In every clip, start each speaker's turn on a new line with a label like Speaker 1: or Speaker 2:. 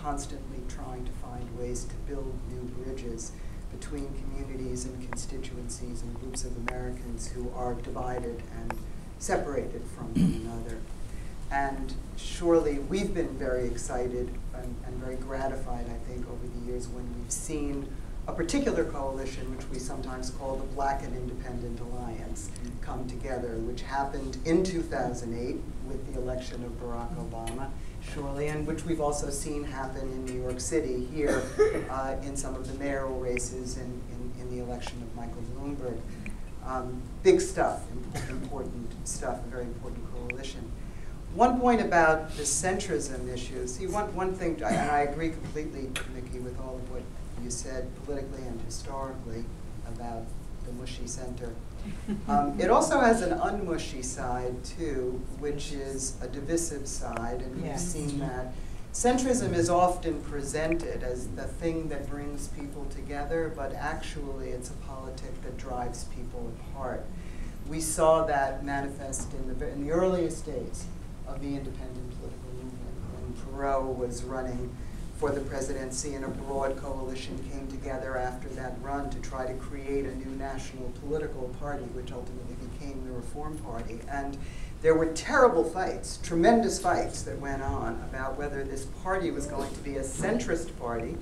Speaker 1: constantly trying to find ways to build new bridges between communities and constituencies and groups of Americans who are divided and separated from one another. And surely we've been very excited and very gratified, I think, over the years when we've seen a particular coalition, which we sometimes call the Black and Independent Alliance, come together, which happened in 2008 with the election of Barack Obama, surely, and which we've also seen happen in New York City here in some of the mayoral races in the election of Michael Bloomberg. Big stuff, important stuff, a very important coalition. One point about the centrism issue. See, one thing, and I agree completely, Nikki, with all of what you said politically and historically about the mushy center. It also has an unmushy side, too, which is a divisive side, and we've seen that. Centrism is often presented as the thing that brings people together, but actually it's a politic that drives people apart. We saw that manifest in the earliest days of the independent political movement, when Perot was running for the presidency and a broad coalition came together after that run to try to create a new national political party, which ultimately became the Reform Party. And there were terrible fights, tremendous fights that went on about whether this party was going to be a centrist party,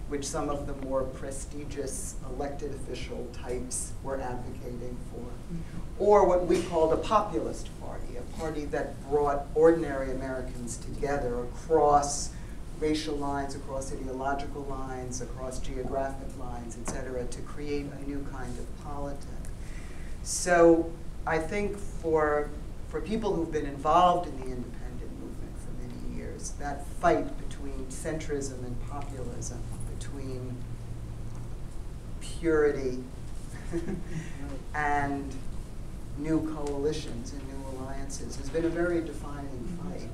Speaker 1: which some of the more prestigious elected official types were advocating for, or what we called a populist party, a party that brought ordinary Americans together across racial lines, across ideological lines, across geographic lines, et cetera, to create a new kind of politic. So I think for people who've been involved in the independent movement for many years, that fight between centrism and populism, between purity and new coalitions and new alliances has been a very defining fight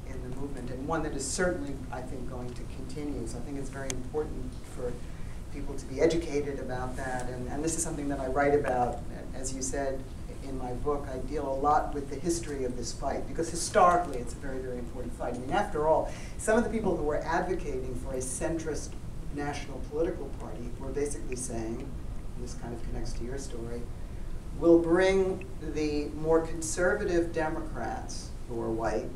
Speaker 1: in the movement, and one that is certainly, I think, going to continue. So I think it's very important for people to be educated about that, and this is something that I write about. As you said in my book, I deal a lot with the history of this fight, because historically it's a very, very important fight. I mean, after all, some of the people who were advocating for a centrist national political party were basically saying, and this kind of connects to your story, we'll bring the more conservative Democrats who are white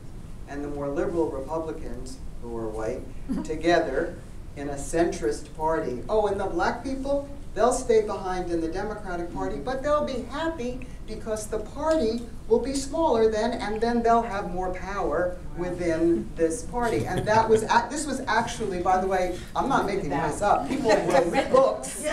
Speaker 1: and the more liberal Republicans who are white together in a centrist party. Oh, and the black people, they'll stay behind in the Democratic Party, but they'll be happy because the party will be smaller then, and then they'll have more power within this party. And that was, this was actually, by the way, I'm not making this up. People wrote books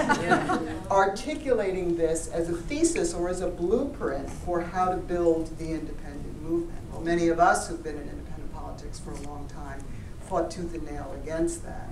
Speaker 1: articulating this as a thesis or as a blueprint for how to build the independent movement. Well, many of us who've been in independent politics for a long time fought tooth and nail against that.